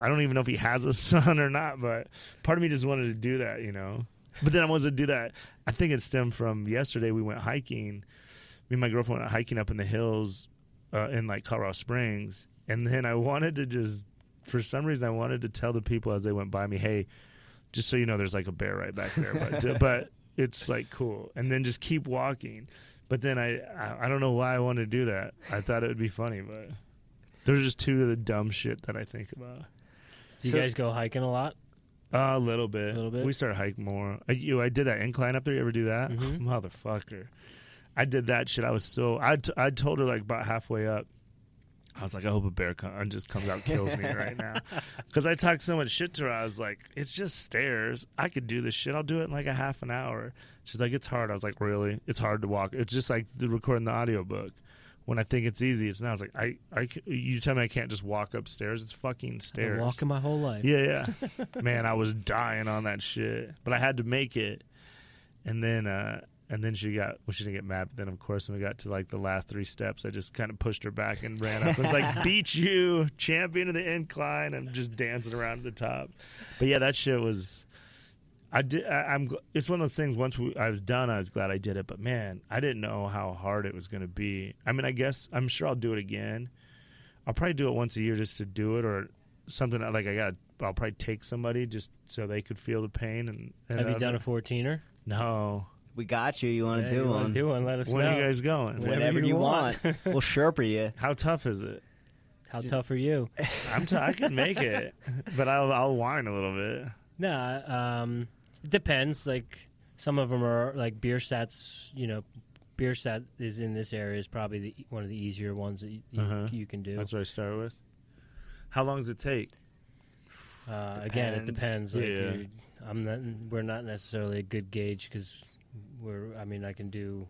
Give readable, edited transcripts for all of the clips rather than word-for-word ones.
I don't even know if he has a son or not, but part of me just wanted to do that, you know. But then I wanted to do that. I think it stemmed from yesterday. We went hiking. Me and my girlfriend went hiking up in the hills in like Colorado Springs. And then I wanted to just, for some reason, I wanted to tell the people as they went by me, hey, just so you know, there's like a bear right back there. But it's like cool. And then just keep walking. But then I don't know why I wanted to do that. I thought it would be funny, but those are just two of the dumb shit that I think about. Do you guys go hiking a lot? A little bit. A little bit? We started hiking more. I did that incline up there. You ever do that? Mm-hmm. Motherfucker. I did that shit. I was so... I told her like about halfway up. I was like, I hope a bear just comes out and kills me right now. Because I talked so much shit to her. I was like, it's just stairs. I could do this shit. I'll do it in like a half an hour. She's like, it's hard. I was like, really? It's hard to walk. It's just like recording the audiobook. When I think it's easy, it's not. I was like, you tell me I can't just walk upstairs. It's fucking stairs. I've been walking my whole life. Yeah. Man, I was dying on that shit. But I had to make it. And then she didn't get mad. But then, of course, when we got to like the last 3 steps, I just kind of pushed her back and ran up. I was like, beat you, champion of the incline, and just dancing around at the top. But yeah, that shit was. It's one of those things. Once I was done, I was glad I did it. But man, I didn't know how hard it was going to be. I mean, I'm sure I'll do it again. I'll probably do it once a year just to do it, or something like I'll probably take somebody just so they could feel the pain. And have you done a 14er? No. We got you. You want to do one? Do one? Let us know. When are you guys going? Whenever you want. We'll Sherpa you. How tough is it? How tough are you? I can make it, but I'll whine a little bit. No, it depends. Like some of them are like beer sats. You know, beer sat is in this area is probably one of the easier ones that you can do. That's what I start with. How long does it take? Again, it depends. Like Yeah. We're not necessarily a good gauge because I can do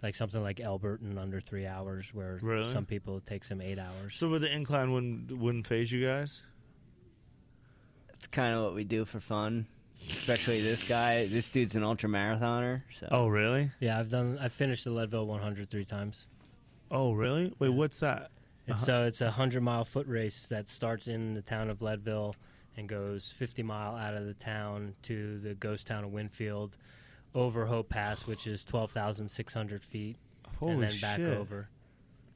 like something like Elbert in under 3 hours, where some people it takes them 8 hours. So with the incline wouldn't phase you guys? It's kind of what we do for fun. Especially this guy. This dude's an ultra marathoner. So. Oh, really? Yeah, I've finished the Leadville 100 3 times. Oh, really? Wait, what's that? It's a 100-mile foot race that starts in the town of Leadville and goes 50 mile out of the town to the ghost town of Winfield, over Hope Pass, which is 12,600 feet, and then back over.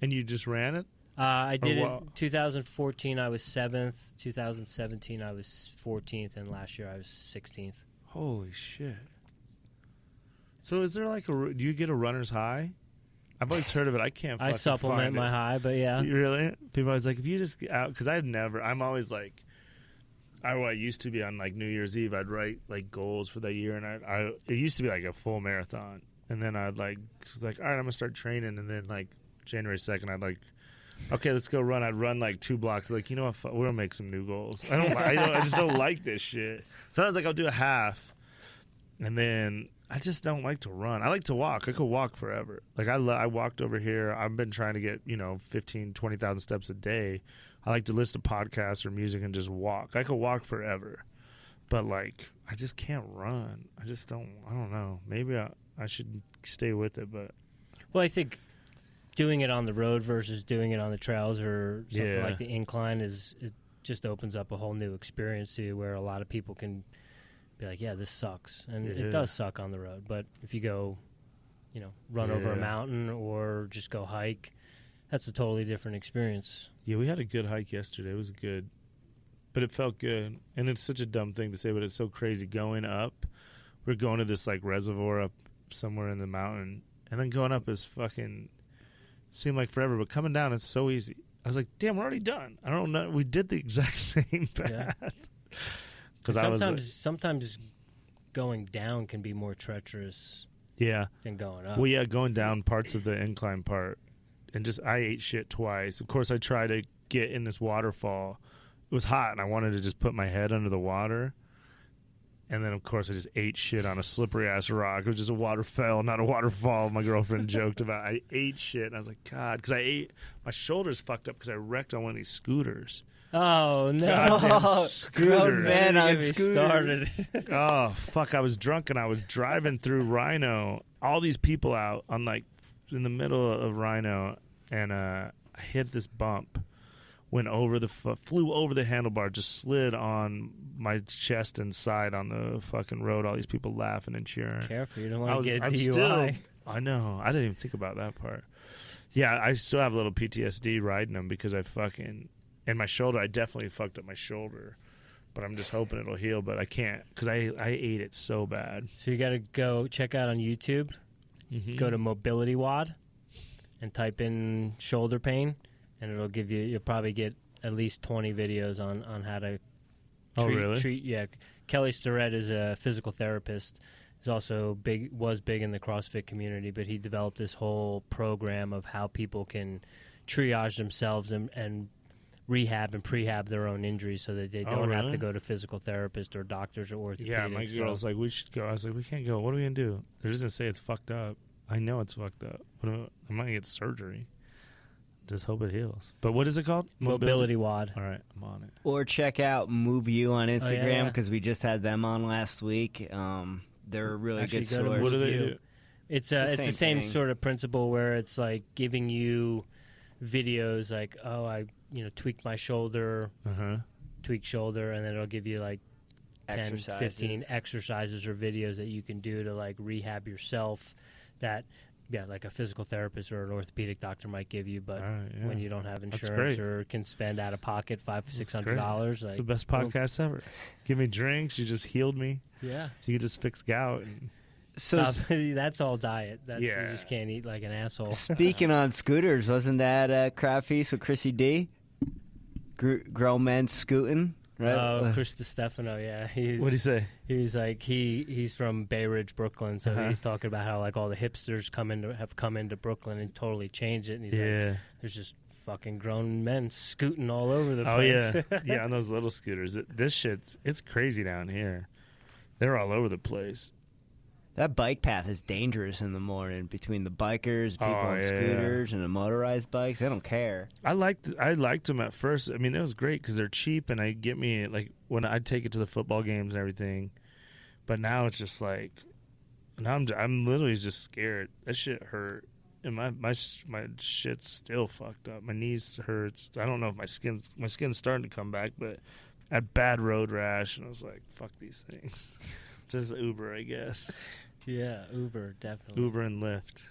And you just ran it? I did it 2014, I was 7th. 2017, I was 14th. And last year, I was 16th. Holy shit. So is there like do you get a runner's high? I've always heard of it. I can't fucking I supplement find my it. high, but yeah. Really? People are always like, if you just get out, because I'm always like, I used to be on like New Year's Eve, I'd write like goals for that year, and it used to be like a full marathon. And then I'd like, all right, I'm going to start training. And then like January 2nd, I'd like, okay, let's go run. I'd run like 2 blocks. Like, you know what? We're gonna make some new goals. I just don't like this shit. Sometimes like I'll do a half, and then I just don't like to run. I like to walk. I could walk forever. Like I walked over here. I've been trying to get 15,000, 20,000 steps a day. I like to listen to podcasts or music and just walk. I could walk forever, but like I just can't run. I just don't. I don't know. Maybe I should stay with it, but well, I think doing it on the road versus doing it on the trails or something like the incline it just opens up a whole new experience to you, where a lot of people can be like, yeah, this sucks. And it does suck on the road. But if you go, run over a mountain or just go hike, that's a totally different experience. Yeah, we had a good hike yesterday. It was good. But it felt good. And it's such a dumb thing to say, but it's so crazy. Going up, we're going to this like reservoir up somewhere in the mountain. And then going up is fucking... seemed like forever, but coming down, it's so easy. I was like, damn, we're already done. I don't know. We did the exact same path. Sometimes going down can be more treacherous than going up. Well, yeah, going down parts of the incline part. And I ate shit twice. Of course, I tried to get in this waterfall. It was hot, and I wanted to just put my head under the water. And then, of course, I just ate shit on a slippery-ass rock. It was just a waterfall, not a waterfall. My girlfriend joked about. I ate shit, and I was like, God, because my shoulders fucked up because I wrecked on one of these scooters. Oh, no. Goddamn scooters. Man on scooters. Started. Oh, fuck, I was drunk, and I was driving through Rhino. All these people out on, like, in the middle of Rhino, and I hit this bump went over flew over the handlebar, just slid on my chest and side on the fucking road. All these people laughing and cheering. Careful, you don't want to get a DUI. I know. I didn't even think about that part. Yeah, I still have a little PTSD riding them because I fucking... And my shoulder, I definitely fucked up my shoulder. But I'm just hoping it'll heal, but I can't because I ate it so bad. So you got to go check out on YouTube. Mm-hmm. Go to Mobility WOD and type in shoulder pain, and it'll give you. You'll probably get at least 20 videos on how to treat. Yeah, Kelly Starrett is a physical therapist. He's also was big in the CrossFit community, but he developed this whole program of how people can triage themselves and rehab and prehab their own injuries so that they don't have to go to physical therapists or doctors or orthopedics. Yeah, my girl's like, we should go. I was like, we can't go. What are we going to do? They're just going to say it's fucked up. I know it's fucked up. I'm not going to get surgery. Just hope it heals. But what is it called? Mobility WOD. All right, I'm on it. Or check out Move You on Instagram because we just had them on last week. They're a really good source. What do they do? It's the same sort of principle where it's like giving you videos like, oh, I tweaked my shoulder, tweak shoulder, and then it'll give you like 10, 15 exercises or videos that you can do to like rehab yourself that, like a physical therapist or an orthopedic doctor might give you, but when you don't have insurance or can spend out of pocket $500-$600. It's the best podcast ever. Give me drinks. You just healed me. Yeah. You could just fix gout. So that's all diet. You just can't eat like an asshole. Speaking on scooters, wasn't that a crap feast with Chrissy D? Grown men scooting, right? Oh, Chris DiStefano, yeah. What'd he say? He was like, he's from Bay Ridge, Brooklyn, so he's talking about how like all the hipsters have come into Brooklyn and totally changed it. And he's like, there's just fucking grown men scooting all over the place. Oh, yeah. On those little scooters. This shit's, it's crazy down here. They're all over the place. That bike path is dangerous in the morning between the bikers, people on scooters, and the motorized bikes. They don't care. I liked them at first. I mean, it was great because they're cheap, and I get me like when I'd take it to the football games and everything. But now it's just like, now I'm literally just scared. That shit hurt, and my shit's still fucked up. My knees hurts. I don't know if my skin's starting to come back, but I had bad road rash, and I was like, fuck these things. Just Uber, I guess. Yeah, Uber, definitely. Uber and Lyft.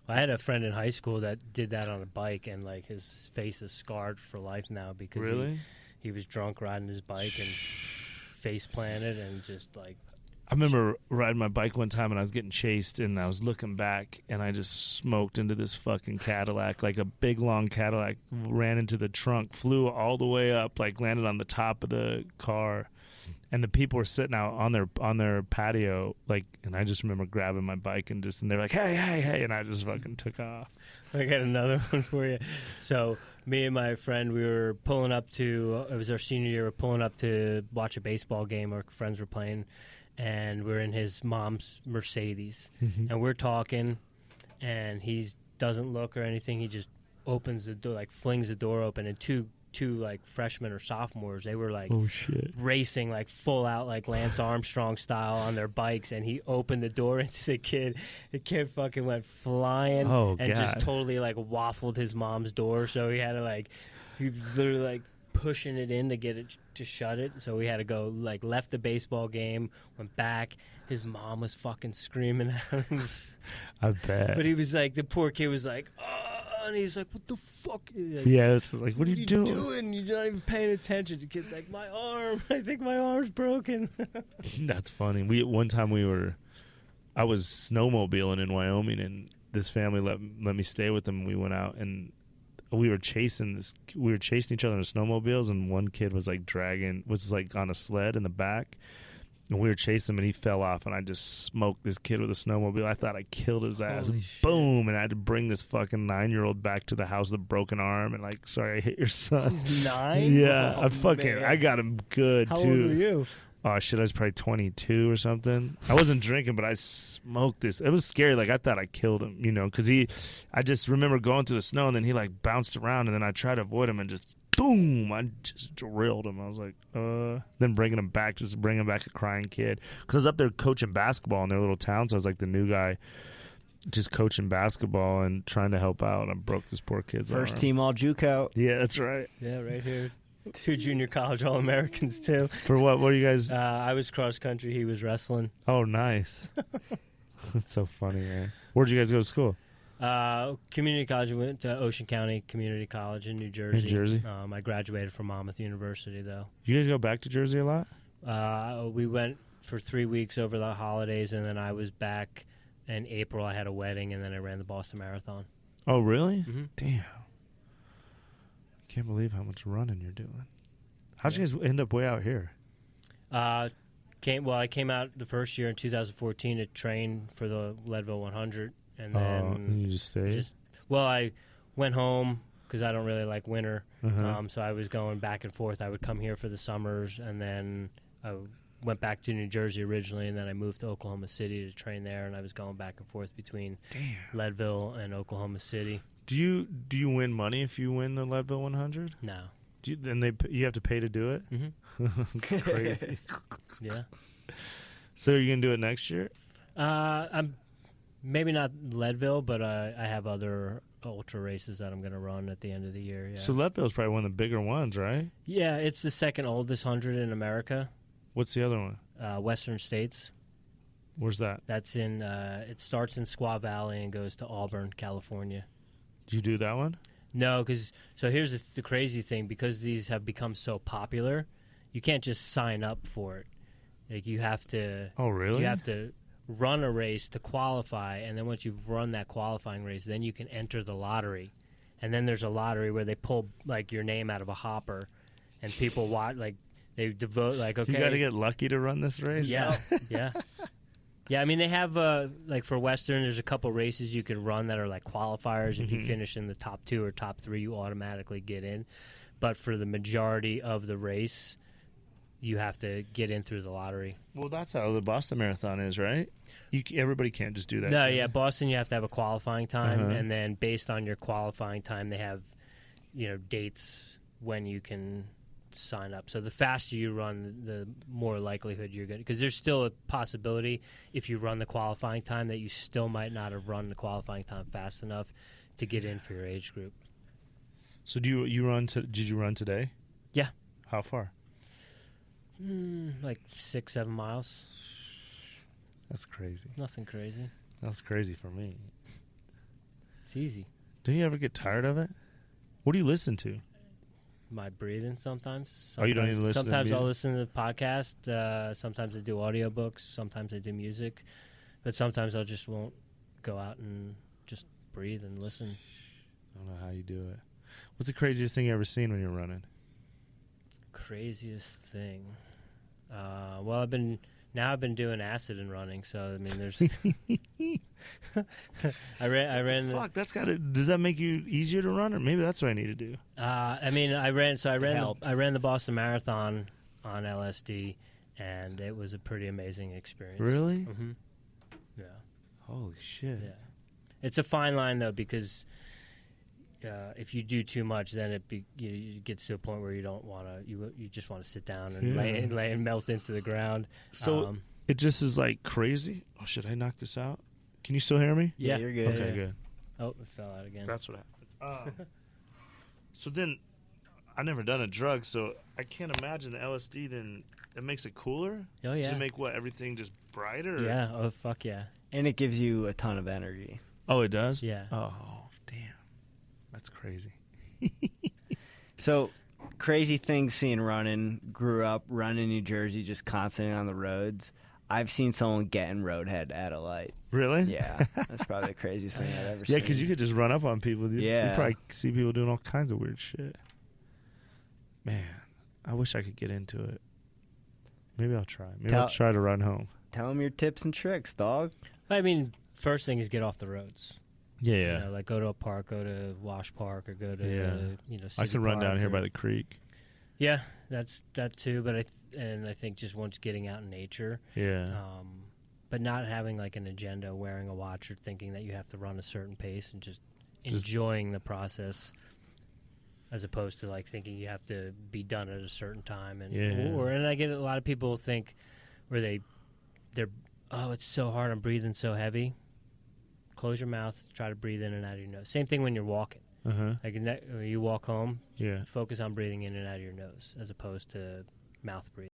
I had a friend in high school that did that on a bike, and like his face is scarred for life now because he was drunk riding his bike and face planted and just like. I remember riding my bike one time and I was getting chased and I was looking back and I just smoked into this fucking Cadillac, like a big long Cadillac, ran into the trunk, flew all the way up, like landed on the top of the car. And the people were sitting out on their patio, like, and I just remember grabbing my bike and they're like, hey, and I just fucking took off. I got another one for you. So me and my friend, we were pulling up to, it was our senior year, we were pulling up to watch a baseball game. Our friends were playing, and we're in his mom's Mercedes, and we're talking, and he doesn't look or anything. He just opens the door, like flings the door open, and two like freshmen or sophomores, they were like racing like full out like Lance Armstrong style on their bikes, and he opened the door into the kid fucking went flying and just totally like waffled his mom's door, so he had to like, he was literally like pushing it in to get it to shut it, so we had to go like left the baseball game, went back. His mom was fucking screaming at him. I bet. But he was like, the poor kid was like, and he's like, what the fuck? Like, it's like, what are you doing? You're not even paying attention. The kid's like, my arm. I think my arm's broken. That's funny. One time I was snowmobiling in Wyoming, and this family let me stay with them. We went out, and we were chasing each other in snowmobiles, and one kid was like on a sled in the back. And we were chasing him, and he fell off, and I just smoked this kid with a snowmobile. I thought I killed his ass. Holy Boom! shit. And I had to bring this fucking 9-year-old back to the house with a broken arm, and like, sorry, I hit your son. He's 9? Yeah, man. I got him good, How too. How old were you? Oh, shit, I was probably 22 or something. I wasn't drinking, but I smoked this. It was scary. Like, I thought I killed him, because I just remember going through the snow, and then he, like, bounced around, and then I tried to avoid him and just boom! I just drilled him. I was like, Then bringing him back a crying kid. Because I was up there coaching basketball in their little town, so I was like the new guy. just coaching basketball and trying to help out. I broke this poor kid's arm. First team all JUCO. Yeah, that's right. Yeah, right here. 2 junior college All-Americans, too. For what? What are you guys? I was cross-country. He was wrestling. Oh, nice. That's so funny, man. Where'd you guys go to school? Community college. I went to Ocean County Community College in New Jersey. In Jersey? I graduated from Monmouth University, though. You guys go back to Jersey a lot? We went for 3 weeks over the holidays, and then I was back in April. I had a wedding, and then I ran the Boston Marathon. Oh, really? Mm-hmm. Damn. Can't believe how much running you're doing. How'd you guys end up way out here? I came out the first year in 2014 to train for the Leadville 100, and then you just stayed? I went home because I don't really like winter, Uh-huh. so I was going back and forth. I would come here for the summers, and then I went back to New Jersey originally, and then I moved to Oklahoma City to train there, and I was going back and forth between Leadville and Oklahoma City. Do you win money if you win the Leadville 100? No. You have to pay to do it? Mm-hmm. It's crazy. Yeah. So are you going to do it next year? I'm maybe not Leadville, but I have other ultra races that I'm going to run at the end of the year. Yeah. So Leadville's probably one of the bigger ones, right? Yeah, it's the second oldest 100 in America. What's the other one? Western States. Where's that? That's in. It starts in Squaw Valley and goes to Auburn, California. Did you do that one? No, so here's the crazy thing. Because these have become so popular, you can't just sign up for it. Like, you have to. Oh, really? You have to run a race to qualify, and then once you've run that qualifying race, then you can enter the lottery. And then there's a lottery where they pull like your name out of a hopper, and people watch like. They devote okay. You got to get lucky to run this race. Yeah, yeah, yeah. I mean, they have like for Western, there's a couple races you could run that are like qualifiers. If you finish in the top 2 or top 3, you automatically get in. But for the majority of the race, you have to get in through the lottery. Well, that's how the Boston Marathon is, right? Everybody can't just do that. No, yeah, Boston, you have to have a qualifying time, Uh-huh. and then based on your qualifying time, they have dates when you can sign up. So the faster you run, the more likelihood you're going to, because there's still a possibility if you run the qualifying time that you still might not have run the qualifying time fast enough to get in for your age group. So did you run today? Yeah. How far? Like 6-7 miles. That's crazy. Nothing crazy. That's crazy for me. It's easy. Don't you ever get tired of it? What do you listen to? My breathing sometimes. Oh, you don't even listen to Sometimes I'll music? listen to the podcast. Sometimes I do audiobooks. Sometimes I do music. But sometimes I just won't go out and just breathe and listen. I don't know how you do it. What's the craziest thing you ever seen when you're running? Craziest thing. Well, I've been doing acid and running, so I mean, there's. I ran. Fuck, that's gotta. Does that make you easier to run, or maybe that's what I need to do? I mean, I ran helps. the Boston Marathon on LSD, and it was a pretty amazing experience. Really? Mm-hmm. Yeah. Holy shit. Yeah. It's a fine line though, because if you do too much, then it gets to a point where you don't want to. You just want to sit down and lay and melt into the ground. So it just is like crazy. Oh shit! I knocked this out. Can you still hear me? Yeah, you're good. Okay, good. Oh, it fell out again. That's what happened. So then, I never done a drug, so I can't imagine the LSD. Then it makes it cooler. Oh yeah. Does it make everything just brighter? Yeah. Oh fuck yeah. And it gives you a ton of energy. Oh, it does. Yeah. Oh damn, that's crazy. So, crazy things seeing running. Grew up running in New Jersey, just constantly on the roads. I've seen someone get in roadhead at a light. Really? Yeah, that's probably the craziest thing I've ever seen. Yeah, because you could just run up on people. You Yeah. probably see people doing all kinds of weird shit. Man, I wish I could get into it. Maybe I'll try. Maybe I'll try to run home. Tell them your tips and tricks, dog. I mean, first thing is get off the roads. Yeah. You know, like go to a park, go to Wash Park, or go to I City could run Park down here or- by the creek. Yeah, that's that too. But I think just once getting out in nature, Yeah. but not having like an agenda, wearing a watch, or thinking that you have to run a certain pace, and just enjoying the process, as opposed to like thinking you have to be done at a certain time. And and I get a lot of people think where they're it's so hard, I'm breathing so heavy. close your mouth, try to breathe in and out of your nose. Same thing when you're walking. Like when you walk home, Yeah. focus on breathing in and out of your nose as opposed to mouth breathing.